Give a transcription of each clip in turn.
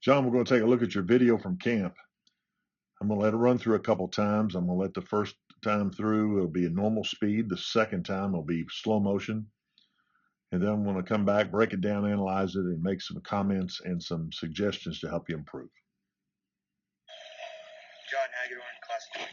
John, we're going to take a look at your video from camp. I'm going to let it run through a couple times. I'm going to let the first time through, it'll be a normal speed. The second time will be slow motion. And then I'm going to come back, break it down, analyze it, and make some comments and some suggestions to help you improve. John Hagedorn, class of 2025.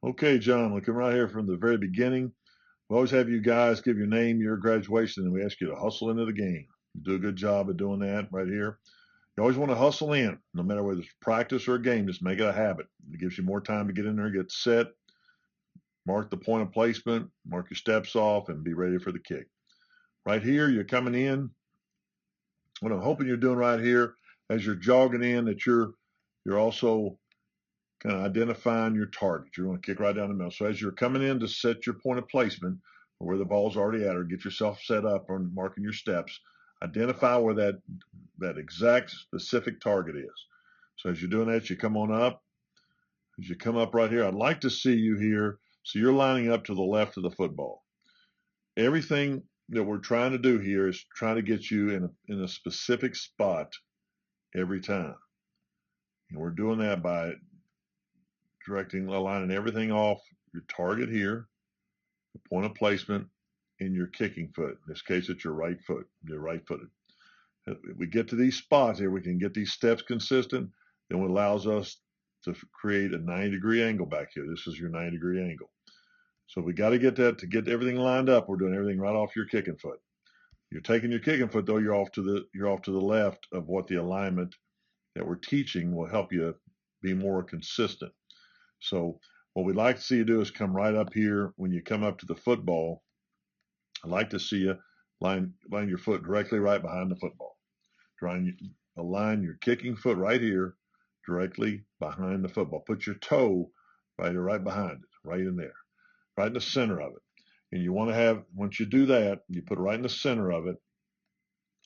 Okay, John, looking right here from the very beginning. We always have you guys give your name, your graduation, and we ask you to hustle into the game. You do a good job of doing that right here. You always want to hustle in, no matter whether it's practice or a game, just make it a habit. It gives you more time to get in there, get set, mark the point of placement, mark your steps off, and be ready for the kick. Right here, you're coming in. What I'm hoping you're doing right here, as you're jogging in, that you're also kind of identifying your target. You're going to kick right down the middle. So as you're coming in to set your point of placement, or where the ball's already at, or get yourself set up on marking your steps, identify where that exact specific target is. So as you're doing that, you come on up. As you come up right here, I'd like to see you here. So you're lining up to the left of the football. Everything that we're trying to do here is trying to get you in a specific spot every time. And we're doing that by aligning everything off your target here, the point of placement, and your kicking foot. In this case, it's your right foot. You're right-footed. If we get to these spots here, we can get these steps consistent. Then it allows us to create a 90-degree angle back here. This is your 90-degree angle. So we got to get that to get everything lined up. We're doing everything right off your kicking foot. You're taking your kicking foot though. You're off to the left of what the alignment that we're teaching will help you be more consistent. So what we'd like to see you do is come right up here. When you come up to the football, I'd like to see you line your foot directly right behind the football. Align your kicking foot right here, directly behind the football. Put your toe right behind it, right in there, right in the center of it. And you want to have, once you do that, you put it right in the center of it,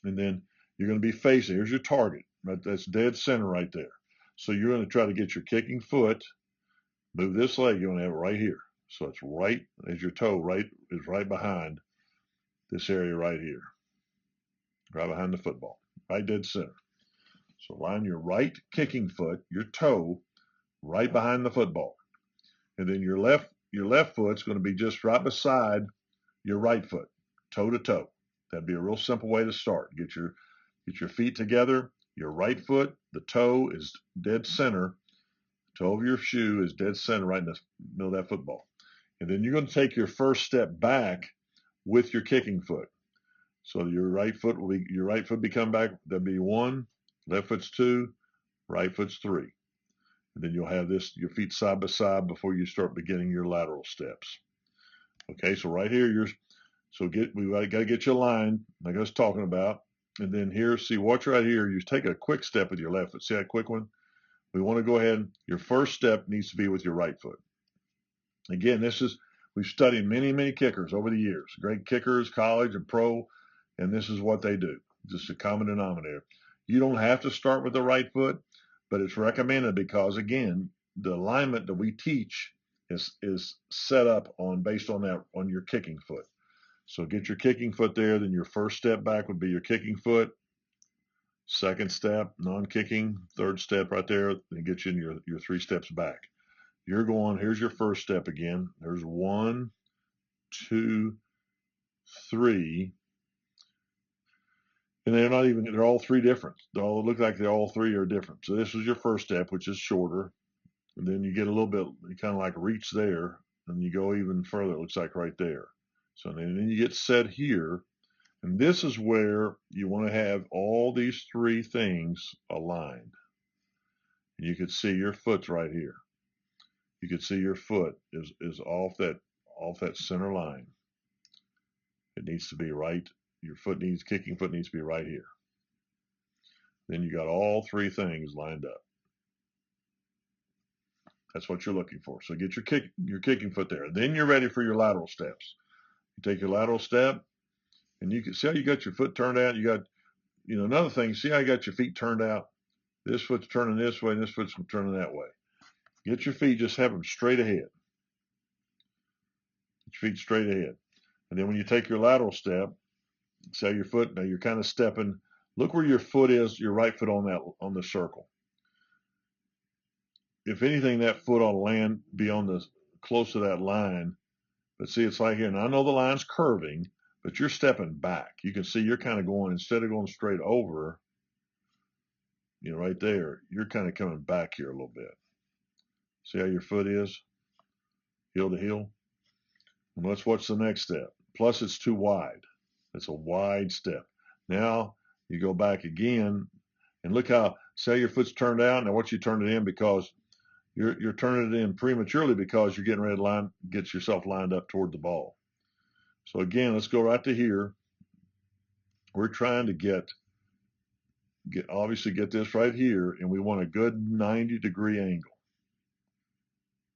and then you're going to be facing, here's your target, right? That's dead center right there. So you're going to try to get your kicking foot, move this leg, you want to have it right here. So it's right as your toe is right behind this area right here, right behind the football, right dead center. So line your right kicking foot, your toe, right behind the football. And then your left foot's going to be just right beside your right foot, toe to toe. That'd be a real simple way to start. Get your feet together. Your right foot, the toe is dead center. The toe of your shoe is dead center right in the middle of that football. And then you're going to take your first step back with your kicking foot. So your right foot become back. That'd be 1, left foot's 2, right foot's 3. And then you'll have your feet side by side before you start beginning your lateral steps. Okay, so right here we got to get you aligned, like I was talking about. And then here, watch right here. You take a quick step with your left foot. See that quick one? We want to go ahead. Your first step needs to be with your right foot. Again, we've studied many, many kickers over the years. Great kickers, college and pro, and this is what they do. Just a common denominator. You don't have to start with the right foot, but it's recommended because, again, the alignment that we teach is set up based on your kicking foot. So get your kicking foot there. Then your first step back would be your kicking foot. Second step, non-kicking. Third step right there, and get you in your 3 steps back. Here's your first step again. There's 1, 2, 3. And they're all 3 different. They all look like all 3 are different. So this was your first step, which is shorter. And then you get a little bit, you kind of like reach there, and you go even further. It looks like right there. So then you get set here, and this is where you want to have all these three things aligned. And you can see your foot's right here. You can see your foot is off that center line. It needs to be right. Your kicking foot needs to be right here. Then you got all three things lined up. That's what you're looking for. So get your kicking foot there. Then you're ready for your lateral steps. You take your lateral step, and you can see how you got your foot turned out. You got, another thing. See how you got your feet turned out. This foot's turning this way, and this foot's turning that way. Get your feet, just have them straight ahead. Get your feet straight ahead. And then when you take your lateral step, see how your foot, now you're kind of stepping. Look where your foot is, your right foot on the circle. If anything, that foot ought to land, be on the close to that line. But see, it's like here, and I know the line's curving, but you're stepping back. You can see you're kind of going, instead of going straight over, right there, you're kind of coming back here a little bit. See how your foot is, heel to heel? And what's the next step? Plus, it's too wide. It's a wide step. Now, you go back again, and look how, see how your foot's turned out? Now, what you turn it in because you're turning it in prematurely because you're getting ready to get yourself lined up toward the ball. So again, let's go right to here. We're trying to obviously get this right here, and we want a good 90-degree angle.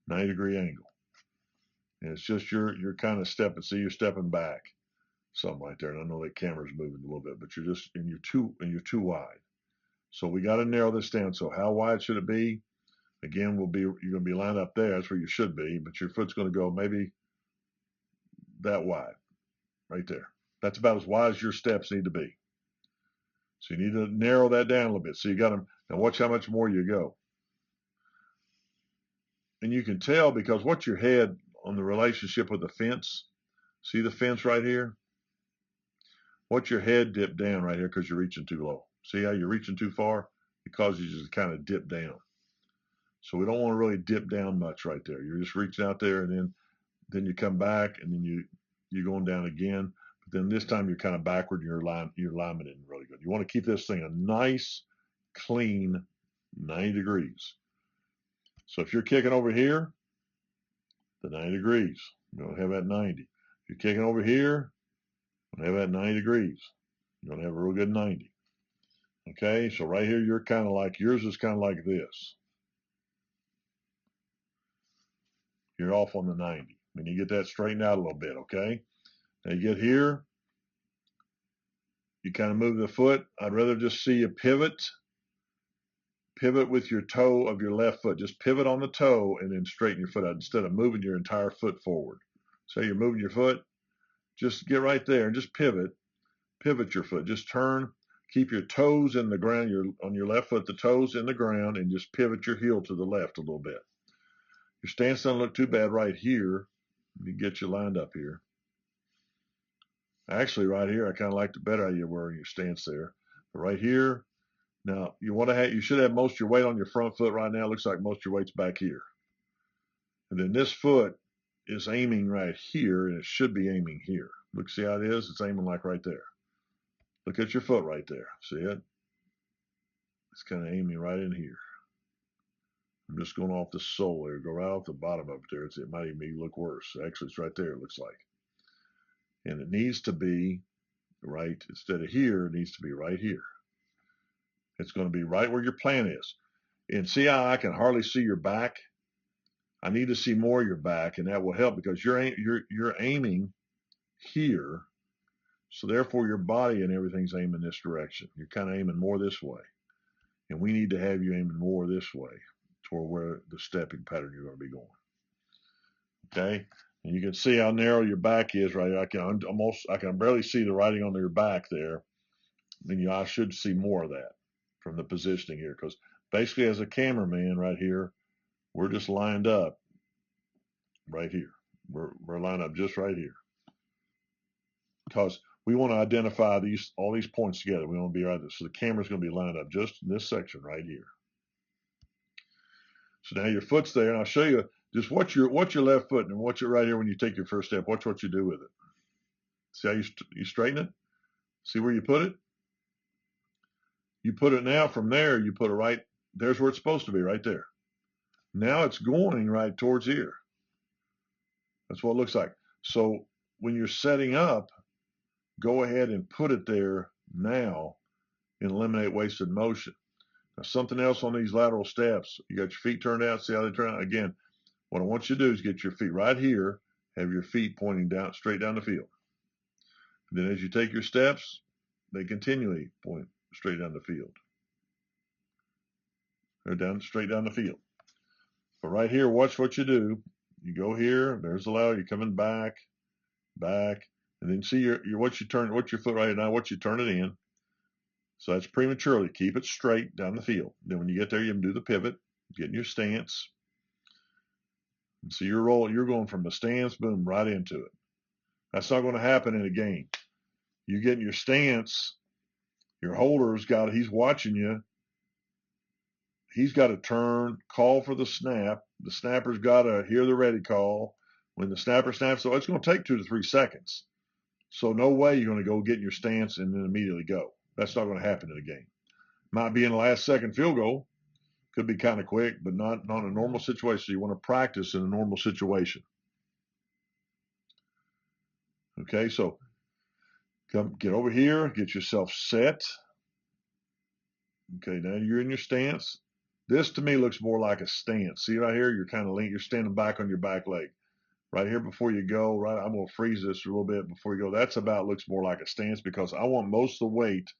90-degree angle. And it's just you're kind of stepping. See, you're stepping back, something right there. And I know that camera's moving a little bit, but you're just and you're too wide. So we got to narrow this down. So how wide should it be? Again, you're going to be lined up there. That's where you should be, but your foot's going to go maybe that wide, right there. That's about as wide as your steps need to be. So you need to narrow that down a little bit. So you got to, now watch how much more you go. And you can tell because what's your head on the relationship with the fence? See the fence right here? What's your head dip down right here because you're reaching too low? See how you're reaching too far? It causes you just kind of dip down. So we don't want to really dip down much right there. You're just reaching out there, and then you come back, and then you're going down again. But then this time you're kind of backward, and your alignment isn't really good. You want to keep this thing a nice, clean 90 degrees. So if you're kicking over here, the 90 degrees, you're going to have that 90. If you're kicking over here, you're going to have that 90 degrees. You're going to have a real good 90. Okay, so right here, you're kind of like, yours is kind of like this. You're off on the 90. And you get that straightened out a little bit, okay? Now you get here, you kind of move the foot. I'd rather just see you pivot with your toe of your left foot. Just pivot on the toe and then straighten your foot out instead of moving your entire foot forward. So you're moving your foot, just get right there and just pivot your foot. Just turn, keep your toes in the ground, on your left foot, the toes in the ground, and just pivot your heel to the left a little bit. Your stance doesn't look too bad right here. Let me get you lined up here. Actually, right here, I kind of liked it better how you were in your stance there. But right here, now you should have most of your weight on your front foot right now. It looks like most of your weight's back here. And then this foot is aiming right here, and it should be aiming here. Look, see how it is? It's aiming like right there. Look at your foot right there. See it? It's kind of aiming right in here. I'm just going off the sole there. Go right off the bottom of it there. It might even look worse. Actually, it's right there, it looks like. And it needs to be right, instead of here, it needs to be right here. It's going to be right where your plan is. And see how I can hardly see your back? I need to see more of your back, and that will help because you're aiming here. So therefore, your body and everything's aiming this direction. You're kind of aiming more this way. And we need to have you aiming more this way toward where the stepping pattern you're going to be going. Okay? And you can see how narrow your back is right here. I can barely see the writing on your back there. Then I should see more of that from the positioning here because basically as a cameraman right here, we're just lined up right here. We're lined up just right here because we want to identify all these points together. We want to be right there. So the camera's going to be lined up just in this section right here. So now your foot's there, and I'll show you just watch your left foot and watch it right here when you take your first step. Watch what you do with it. See how you straighten it? See where you put it? You put it now from there, you put it right, there's where it's supposed to be, right there. Now it's going right towards here. That's what it looks like. So when you're setting up, go ahead and put it there now and eliminate wasted motion. Now, something else on these lateral steps, you got your feet turned out, see how they turn out? Again, what I want you to do is get your feet right here, have your feet pointing down, straight down the field. And then as you take your steps, they continually point straight down the field. They're down, straight down the field. But right here, watch what you do. You go here, there's the ladder, you're coming back, and then see your what your foot right now, what you turn it in. So that's prematurely. Keep it straight down the field. Then when you get there, you can do the pivot, get in your stance. And so you're going from the stance, boom, right into it. That's not going to happen in a game. You get in your stance, your holder's he's watching you. He's got to turn, call for the snap. The snapper's got to hear the ready call. When the snapper snaps, so it's going to take 2 to 3 seconds. So no way you're going to go get in your stance and then immediately go. That's not going to happen in a game. Might be in the last second field goal. Could be kind of quick, but not in a normal situation. So you want to practice in a normal situation. Okay, so come get over here, get yourself set. Okay, now you're in your stance. This to me looks more like a stance. See right here, you're kind of you're standing back on your back leg. Right here before you go, right, I'm going to freeze this a little bit before you go. That's looks more like a stance because I want most of the weight,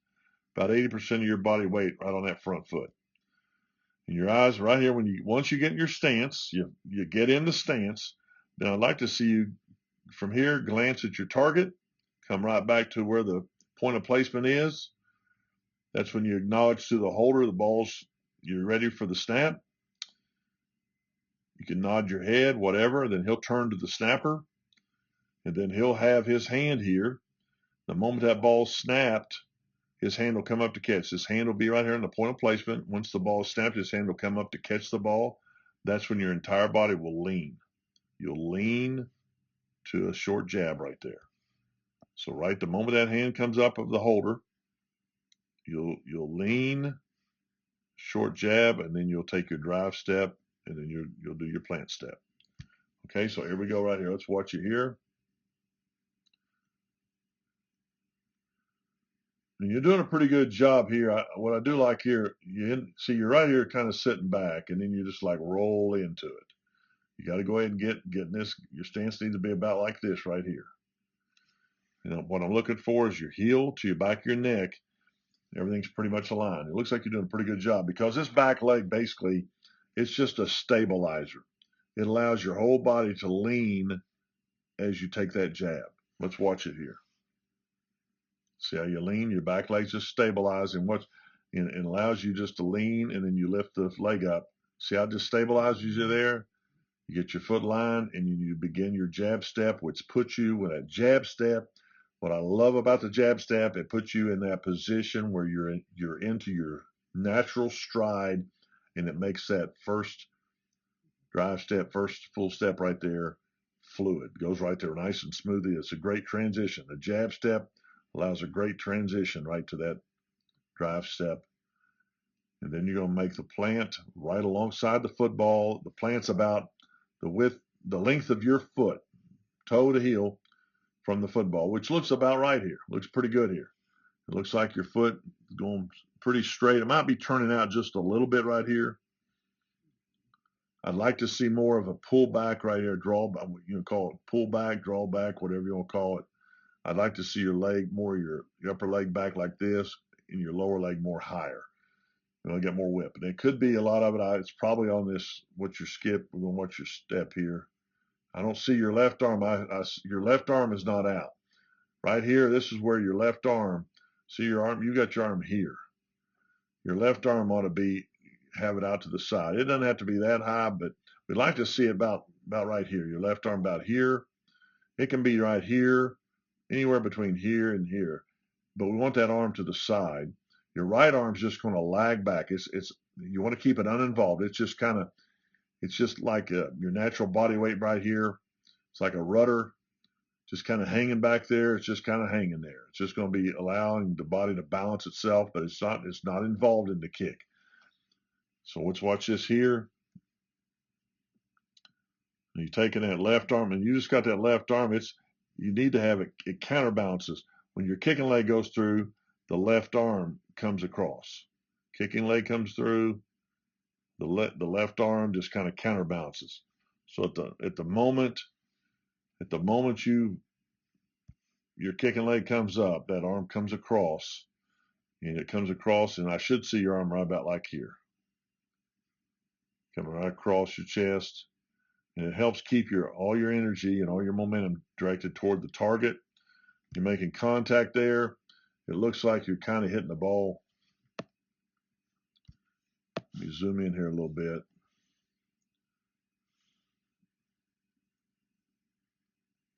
about 80% of your body weight, right on that front foot. And your eyes right here, once you get in your stance, you get in the stance, then I'd like to see you from here glance at your target, come right back to where the point of placement is. That's when you acknowledge to the holder you're ready for the snap. You can nod your head, whatever, then he'll turn to the snapper, and then he'll have his hand here. The moment that ball's snapped, his hand will come up to catch. His hand will be right here in the point of placement. Once the ball is snapped, his hand will come up to catch the ball. That's when your entire body will lean. You'll lean to a short jab right there. So right the moment that hand comes up of the holder, you'll lean, short jab, and then you'll take your drive step, and then you'll do your plant step. Okay, so here we go right here. Let's watch it here. And you're doing a pretty good job here. What I do like here, see you're right here kind of sitting back, and then you just like roll into it. You got to go ahead and get in this. Your stance needs to be about like this right here. What I'm looking for is your heel to your back of your neck. Everything's pretty much aligned. It looks like you're doing a pretty good job because this back leg basically, it's just a stabilizer. It allows your whole body to lean as you take that jab. Let's watch it here. See how you lean? Your back leg's just stabilized, and it allows you just to lean, and then you lift the leg up. See how it just stabilizes you there? You get your foot line, and you begin your jab step, which puts you with a jab step. What I love about the jab step, it puts you in that position where you're into your natural stride, and it makes that first drive step, first full step right there, fluid. Goes right there nice and smooth. It's a great transition. The jab step allows a great transition right to that drive step. And then you're going to make the plant right alongside the football. The plant's about the length of your foot, toe to heel, from the football, which looks about right here. Looks pretty good here. It looks like your foot is going pretty straight. It might be turning out just a little bit right here. I'd like to see more of a pullback right here, drawback, call it pullback, drawback, whatever you want to call it. I'd like to see your leg more, your upper leg back like this, and your lower leg more higher. Get more whip. And it could be a lot of it. It's probably on this, what your skip, we're going to watch your step here. I don't see your left arm. Your left arm is not out. Right here, this is where your left arm, see your arm, you got your arm here. Your left arm ought to have it out to the side. It doesn't have to be that high, but we'd like to see it about right here. Your left arm about here. It can be right here, anywhere between here and here. But we want that arm to the side. Your right arm's just going to lag back. You want to keep it uninvolved. It's just kind of, It's just like your natural body weight right here. It's like a rudder, just kind of hanging back there. It's just kind of hanging there. It's just going to be allowing the body to balance itself, but it's not involved in the kick. So let's watch this here. And you're taking that left arm, and you just got that left arm. You need to have it counterbalances. When your kicking leg goes through, the left arm comes across. Kicking leg comes through, the left arm just kind of counterbalances. So at the moment your kicking leg comes up, that arm comes across, and it comes across, and I should see your arm right about like here, coming right across your chest, and it helps keep all your energy and all your momentum directed toward the target. You're making contact there. It looks like you're kind of hitting the ball. Let me zoom in here a little bit.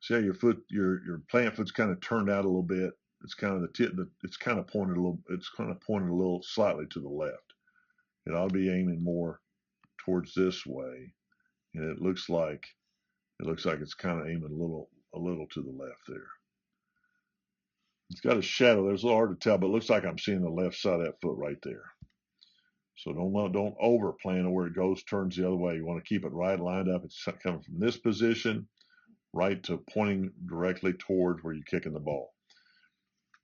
See how your plant foot's kind of turned out a little bit. It's kind of the tip. It's kind of pointed a little. It's kind of pointed a little slightly to the left. It ought to be aiming more towards this way, and it looks like it's kind of aiming a little to the left there. It's got a shadow. There's a little hard to tell, but it looks like I'm seeing the left side of that foot right there. So don't over plan where it goes, turns the other way. You want to keep it right lined up. It's coming from this position right to pointing directly towards where you're kicking the ball.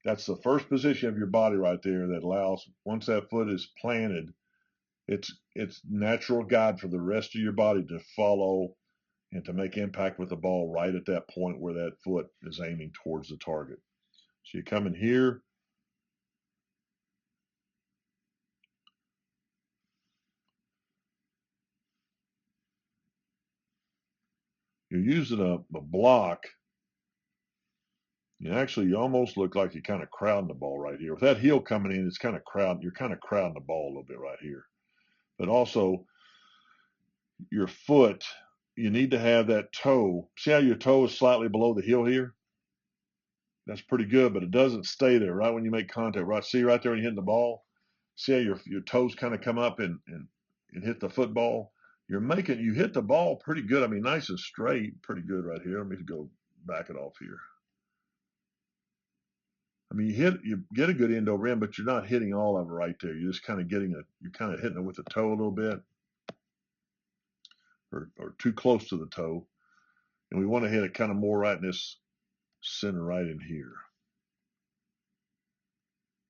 That's the first position of your body right there that allows, once that foot is planted, it's natural guide for the rest of your body to follow and to make impact with the ball right at that point where that foot is aiming towards the target. So you come in here. You're using a block. You almost look like you're kind of crowding the ball right here. With that heel coming in, you're kind of crowding the ball a little bit right here. But also, your foot, you need to have that toe. See how your toe is slightly below the heel here? That's pretty good, but it doesn't stay there right when you make contact. Right, see right there when you're hitting the ball? See how your toes kind of come up and hit the football? You hit the ball pretty good. I mean, nice and straight, pretty good right here. Let me go back it off here. I mean, you get a good end over end, but you're not hitting all of it right there. You're just kind of you're kind of hitting it with the toe a little bit, or too close to the toe. And we want to hit it kind of more right in this center right in here.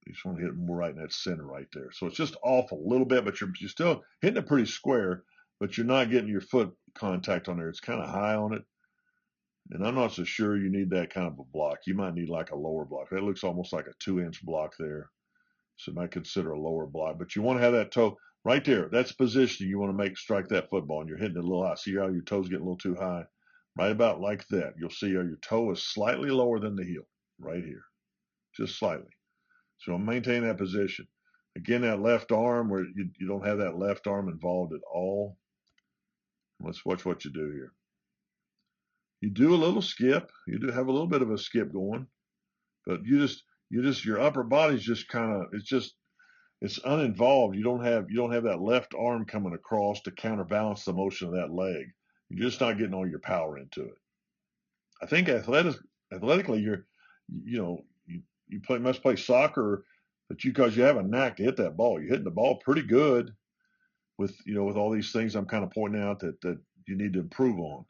You just want to hit it more right in that center right there. So it's just off a little bit, but you're still hitting it pretty square, but you're not getting your foot contact on there. It's kind of high on it. And I'm not so sure you need that kind of a block. You might need like a lower block. That looks almost like a 2-inch block there. So you might consider a lower block. But you want to have that toe right there. That's positioning you want to strike that football. And you're hitting it a little high. See how your toes getting a little too high? Right about like that. You'll see how your toe is slightly lower than the heel. Right here. Just slightly. So maintain that position. Again, that left arm where you don't have that left arm involved at all. Let's watch what you do here. You do a little skip. You do have a little bit of a skip going, but your upper body's just kind of, it's uninvolved. You don't have that left arm coming across to counterbalance the motion of that leg. You're just not getting all your power into it. I think athletically, must play soccer, but because you have a knack to hit that ball, you're hitting the ball pretty good with all these things I'm kind of pointing out that you need to improve on.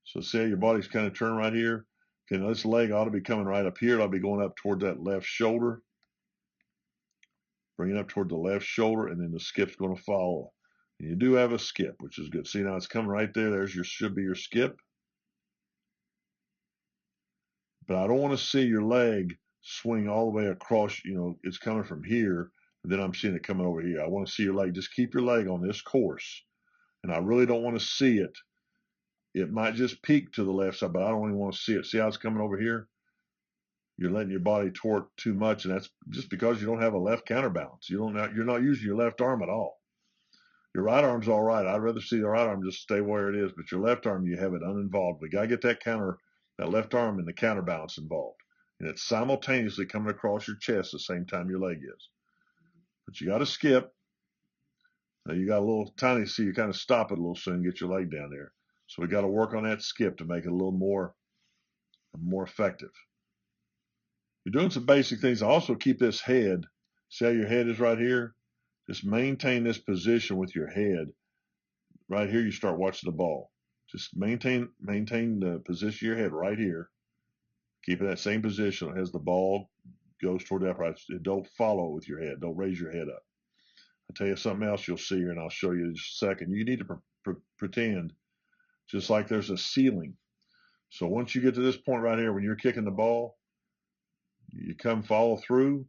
So see how your body's kind of turned right here? Okay, now this leg ought to be coming right up here. It ought to be going up toward that left shoulder. Bring it up toward the left shoulder, and then the skip's going to follow. And you do have a skip, which is good. See, now it's coming right there. Should be your skip. But I don't want to see your leg swing all the way across. It's coming from here, and then I'm seeing it coming over here. I want to see your leg. Just keep your leg on this course. And I really don't want to see it. It might just peek to the left side, but I don't even want to see it. See how it's coming over here? You're letting your body torque too much, and that's just because you don't have a left counterbalance. You're not using your left arm at all. Your right arm's all right. I'd rather see the right arm just stay where it is, but your left arm, you have it uninvolved. We got to get that left arm and the counterbalance involved. And it's simultaneously coming across your chest the same time your leg is. But you got to skip. Now you got a little tiny, so you kind of stop it a little soon, get your leg down there. So we got to work on that skip to make it a little more effective. You're doing some basic things. Also keep this head. See how your head is right here? Just maintain this position with your head. Right here, you start watching the ball. Just maintain the position of your head right here. Keep it that same position as the ball goes toward the upright. Don't follow it with your head. Don't raise your head up. I'll tell you something else you'll see here, and I'll show you in just a second. You need to pretend just like there's a ceiling. So once you get to this point right here, when you're kicking the ball, you come follow through,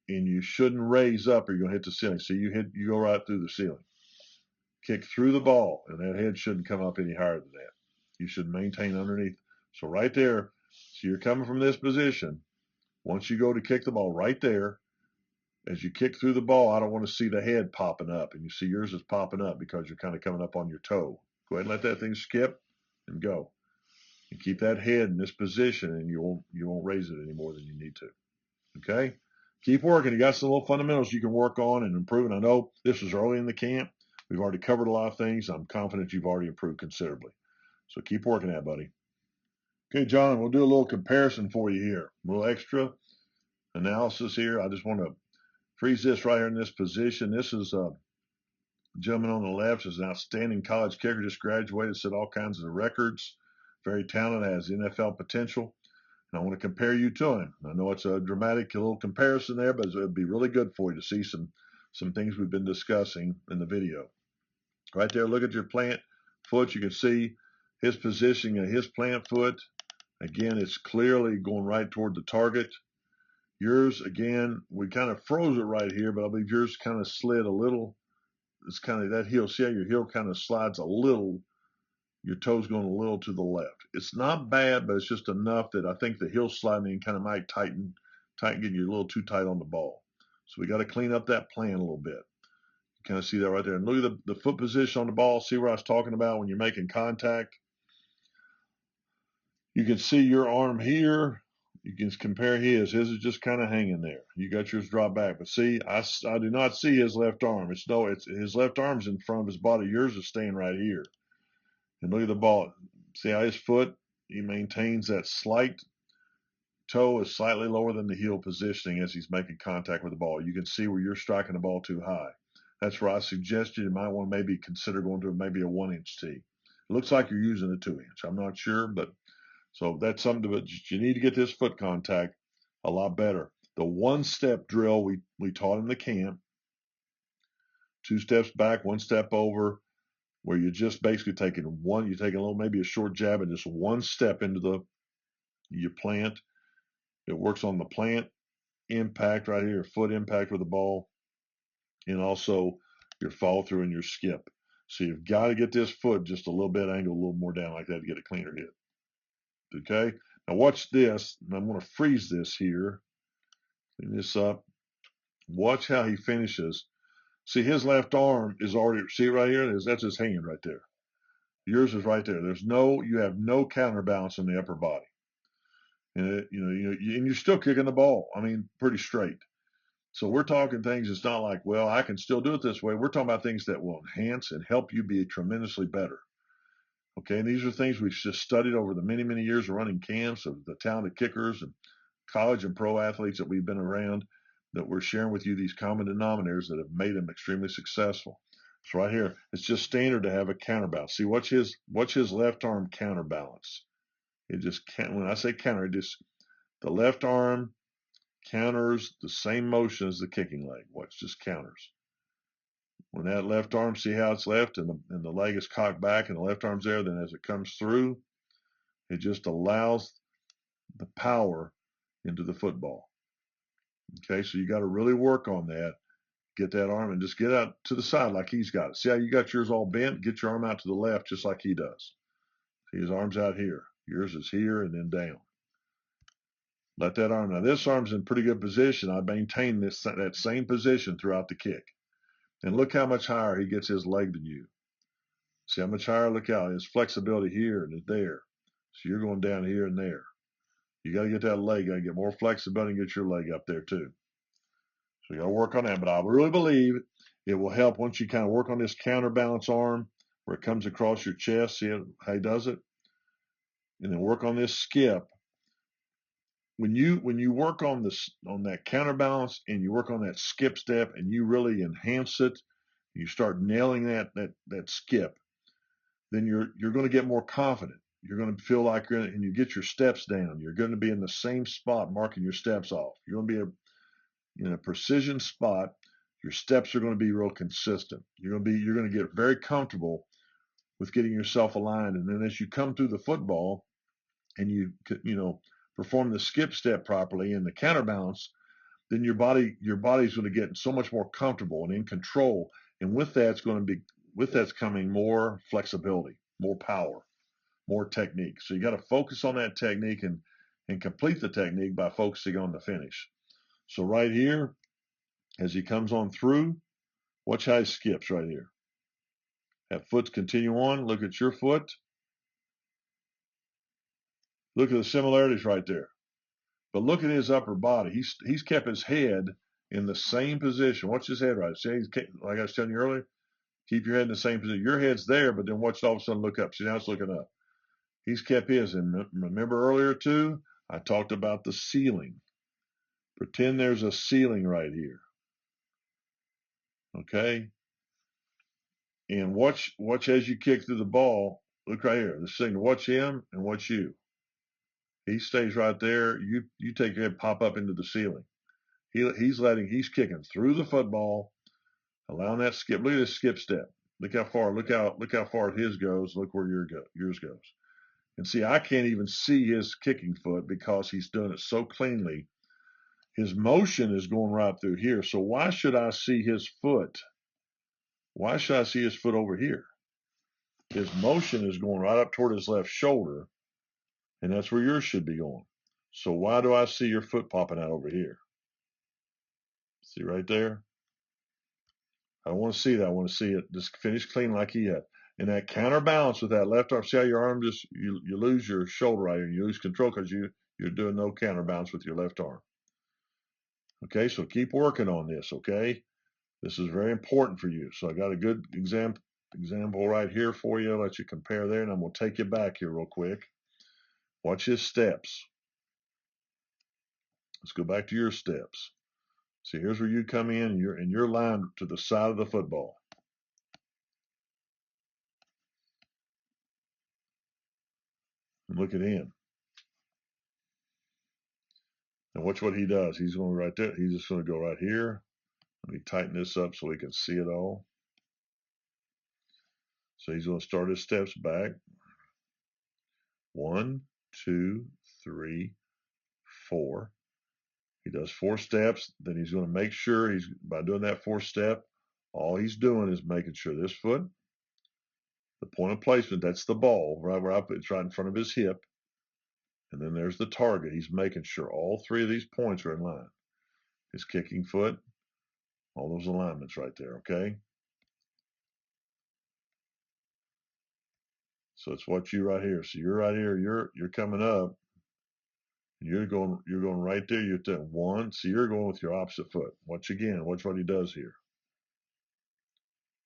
and you shouldn't raise up or you're going to hit the ceiling. So you go right through the ceiling. Kick through the ball, and that head shouldn't come up any higher than that. You should maintain underneath. So right there, so you're coming from this position. Once you go to kick the ball right there, as you kick through the ball, I don't want to see the head popping up. And you see yours is popping up because you're kind of coming up on your toe. Go ahead and let that thing skip and go. And keep that head in this position, and you won't raise it any more than you need to. Okay? Keep working. You got some little fundamentals you can work on and improve. And I know this was early in the camp. We've already covered a lot of things. I'm confident you've already improved considerably. So keep working at it, buddy. Okay, John, we'll do a little comparison for you here. A little extra analysis here. I just want to freeze this right here in this position. This is a gentleman on the left is an outstanding college kicker, just graduated, set all kinds of records. Very talented, has NFL potential. And I want to compare you to him. I know it's a dramatic little comparison there, but it'd be really good for you to see some things we've been discussing in the video. Right there, look at your plant foot. You can see his positioning of his plant foot. Again, it's clearly going right toward the target. Yours, again, we kind of froze it right here, but I believe yours kind of slid a little. It's kind of that heel. See how your heel kind of slides a little. Your toe's going a little to the left. It's not bad, but it's just enough that I think the heel sliding kind of might tighten, getting you a little too tight on the ball. So we got to clean up that plan a little bit. You kind of see that right there. And look at the foot position on the ball. See what I was talking about when you're making contact? You can see your arm here. You can compare his. His is just kind of hanging there. You got yours dropped back. But see, I do not see his left arm. It's his left arm's in front of his body. Yours is staying right here. And look at the ball. See how his foot, he maintains that slight toe is slightly lower than the heel positioning as he's making contact with the ball. You can see where you're striking the ball too high. That's where I suggest you might want to maybe consider going to maybe a 1-inch tee. It looks like you're using a 2-inch. I'm not sure, but so that's something that you need to get this foot contact a lot better. The one-step drill we taught in the camp, 2 steps back, 1 step over, where you're just basically taking a little, maybe a short jab and just 1 step into your plant. It works on the plant impact right here, foot impact with the ball, and also your follow through and your skip. So you've got to get this foot just a little bit angled, a little more down like that to get a cleaner hit. Okay? Now watch this. I'm going to freeze this here. Clean this up. Watch how he finishes. See, his left arm is already, see it right here? That's his hand right there. Yours is right there. You have no counterbalance in the upper body. And and you're still kicking the ball. I mean, pretty straight. So we're talking things. It's not like, well, I can still do it this way. We're talking about things that will enhance and help you be tremendously better. Okay, and these are things we've just studied over the many, many years of running camps of the talented kickers and college and pro athletes that we've been around, that we're sharing with you these common denominators that have made them extremely successful. So right here, it's just standard to have a counterbalance. See, what's his left arm counterbalance? It just can't. When I say counter, the left arm counters the same motion as the kicking leg. Watch, just counters. When that left arm, see how it's left and the leg is cocked back and the left arm's there, then as it comes through, it just allows the power into the football. Okay, so you got to really work on that. Get that arm and just get out to the side like he's got it. See how you got yours all bent? Get your arm out to the left just like he does. See, his arm's out here. Yours is here and then down. Let that arm. Now this arm's in pretty good position. I maintain that same position throughout the kick. And look how much higher he gets his leg than you. See how much higher? Look out. His flexibility here and there. So you're going down here and there. You got to get that leg. You got to get more flexibility and get your leg up there too. So you got to work on that. But I really believe It will help once you kind of work on this counterbalance arm where it comes across your chest. See how he does it? And then work on this skip. When you work on that counterbalance and you work on that skip step and you really enhance it, you start nailing that skip, then you're going to get more confident. You're going to feel like and you get your steps down. You're going to be in the same spot marking your steps off. You're going to be in a precision spot. Your steps are going to be real consistent. You're going to get very comfortable with getting yourself aligned. And then as you come through the football and you perform the skip step properly and the counterbalance, then your body's going to get so much more comfortable and in control. And with that's coming more flexibility, more power, more technique. So you got to focus on that technique and complete the technique by focusing on the finish. So right here, as he comes on through, watch how he skips right here. Have foot continue on. Look at your foot. Look at the similarities right there. But look at his upper body. He's kept his head in the same position. Watch his head right. See, like I was telling you earlier, keep your head in the same position. Your head's there, but then watch it all of a sudden look up. See, now it's looking up. He's kept his. And remember earlier too, I talked about the ceiling. Pretend there's a ceiling right here. Okay? And watch as you kick through the ball. Look right here. The signal. Watch him and watch you. He stays right there. You take your head, pop up into the ceiling. He's kicking through the football, allowing that skip. Look at this skip step. Look how far his goes. Look where yours goes. And see, I can't even see his kicking foot because he's done it so cleanly. His motion is going right through here. So why should I see his foot? Why should I see his foot over here? His motion is going right up toward his left shoulder, and that's where yours should be going. So why do I see your foot popping out over here? See right there? I don't want to see that. I want to see it just finish clean like he had. And that counterbalance with that left arm. See how your arm just you lose your shoulder right here. You lose control because you're doing no counterbalance with your left arm. Okay, so keep working on this. Okay, this is very important for you. So I got a good example right here for you. I'll let you compare there, and I'm gonna take you back here real quick. Watch his steps. Let's go back to your steps. See, here's where you come in, and you're lined to the side of the football. And look at him. And watch what he does. He's going right there. He's just going to go right here. Let me tighten this up so we can see it all. So he's going to start his steps back. 1, 2, 3, 4. He does 4 steps. Then he's going to make sure by doing that 4th step, all he's doing is making sure this foot, the point of placement, that's the ball, right where it's right in front of his hip. And then there's the target. He's making sure all 3 of these points are in line. His kicking foot, all those alignments right there, okay? So it's what you right here. So you're right here, you're coming up, and you're going right there. You're at 1. So you're going with your opposite foot. Watch again. Watch what he does here.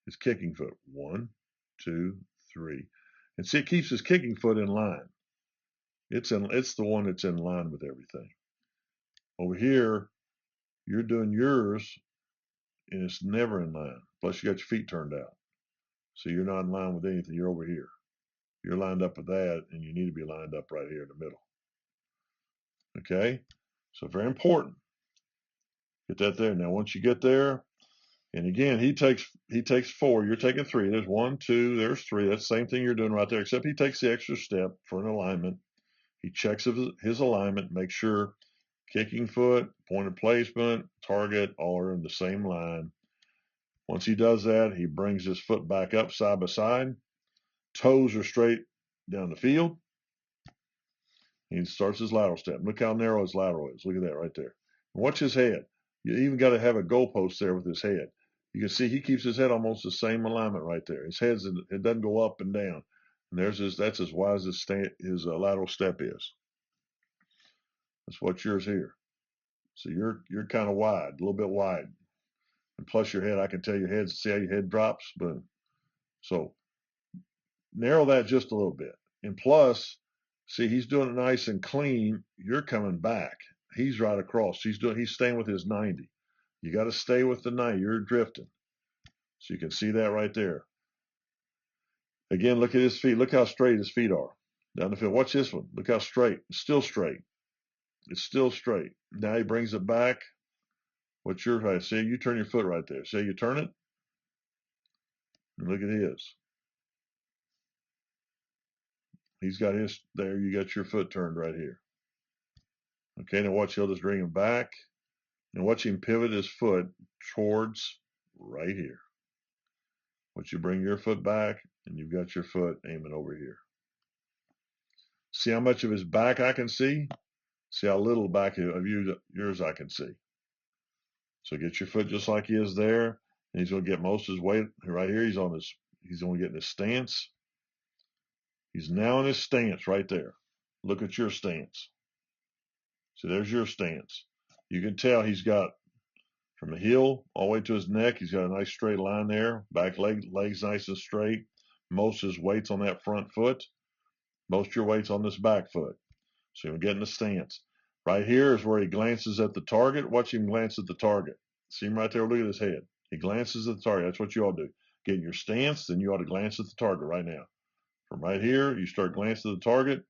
His kicking foot. 1, 2, 3. And see, it keeps his kicking foot in line. It's the one that's in line with everything. Over here, you're doing yours, and it's never in line. Plus, you got your feet turned out. So you're not in line with anything. You're over here. You're lined up with that, and you need to be lined up right here in the middle. Okay? So very important. Get that there. Now, once you get there, and again, he takes 4. You're taking 3. There's 1, 2. There's 3. That's the same thing you're doing right there, except he takes the extra step for an alignment. He checks his alignment, makes sure kicking foot, point of placement, target, all are in the same line. Once he does that, he brings his foot back up side by side. Toes are straight down the field. He starts his lateral step. Look how narrow his lateral is. Look at that right there. Watch his head. You even got to have a goalpost there with his head. You can see he keeps his head almost the same alignment right there. It doesn't go up and down. And that's as wide as his lateral step is. That's what yours here. So you're kind of wide, a little bit wide. And plus your head, I can tell your head, see how your head drops? Boom. So narrow that just a little bit. And plus, see, he's doing it nice and clean. You're coming back. He's right across. He's staying with his 90. You got to stay with the 90. You're drifting. So you can see that right there. Again, look at his feet. Look how straight his feet are down the field. Watch this one. Look how straight. It's still straight. It's still straight. Now he brings it back. What's your height? See, you turn your foot right there. See, you turn it. And look at his. He's got his there. You got your foot turned right here. Okay, now watch. He'll just bring him back. And watch him pivot his foot towards right here. Once you bring your foot back, and you've got your foot aiming over here. See how much of his back I can see? See how little back of yours I can see. So get your foot just like he is there, and he's going to get most of his weight right here. He's going to get in his stance. He's now in his stance right there. Look at your stance. So there's your stance. You can tell he's got from the heel all the way to his neck. He's got a nice straight line there. Back legs nice and straight. Most of his weight's on that front foot. Most of your weight's on this back foot. So you're getting the stance. Right here is where he glances at the target. Watch him glance at the target. See him right there? Look at his head. He glances at the target. That's what you ought to do. Get in your stance, then you ought to glance at the target right now. From right here, you start glancing at the target.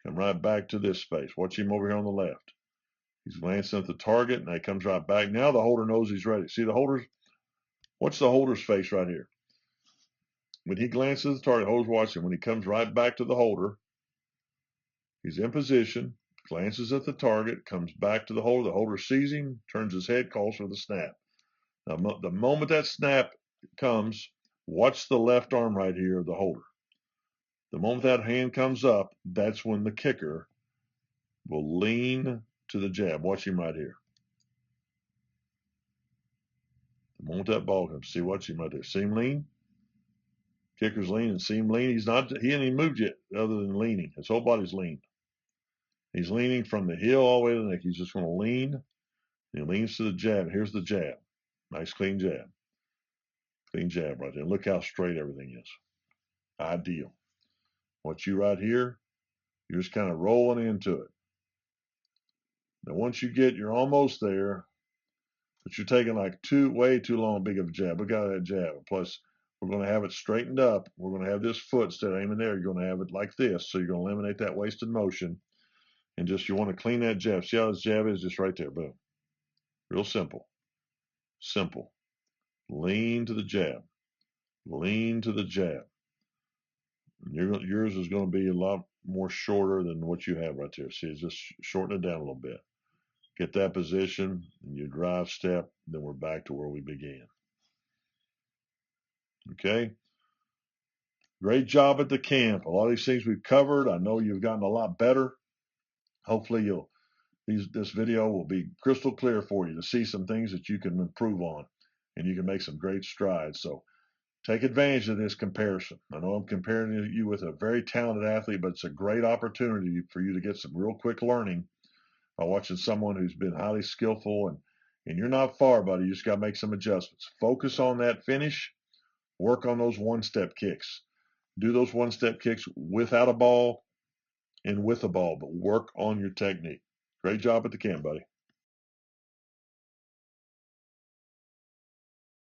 Come right back to this space. Watch him over here on the left. He's glancing at the target. Now he comes right back. Now the holder knows he's ready. See the holder's, what's the holder's face right here? When he glances at the target, the holder's watching. When he comes right back to the holder, he's in position, glances at the target, comes back to the holder sees him, turns his head, calls for the snap. Now, the moment that snap comes, watch the left arm right here of the holder. The moment that hand comes up, that's when the kicker will lean to the jab. Watch him right here. The moment that ball comes, see, watch him right there. See him lean? Kicker's leaning. See him lean? He hasn't even moved yet other than leaning. His whole body's lean. He's leaning from the heel all the way to the neck. He's just going to lean. He leans to the jab. Here's the jab. Nice clean jab. Clean jab right there. Look how straight everything is. Ideal. Watch you right here. You're just kind of rolling into it. Now once you're almost there, but you're taking like way too long big of a jab. Look out that jab. Plus, we're going to have it straightened up. We're going to have this foot instead of aiming there. You're going to have it like this. So you're going to eliminate that wasted motion. And just you want to clean that jab. See how this jab is? Just right there. Boom. Real simple. Simple. Lean to the jab. Lean to the jab. Yours is going to be a lot more shorter than what you have right there. See, it's just shorten it down a little bit. Get that position, and you drive step, then we're back to where we began. Okay? Great job at the camp. A lot of these things we've covered. I know you've gotten a lot better. Hopefully this video will be crystal clear for you to see some things that you can improve on, and you can make some great strides. So take advantage of this comparison. I know I'm comparing you with a very talented athlete, but it's a great opportunity for you to get some real quick learning by watching someone who's been highly skillful, and you're not far, buddy. You just got to make some adjustments. Focus on that finish. Work on those one-step kicks. Do those one-step kicks without a ball and with a ball, but work on your technique. Great job at the camp, buddy.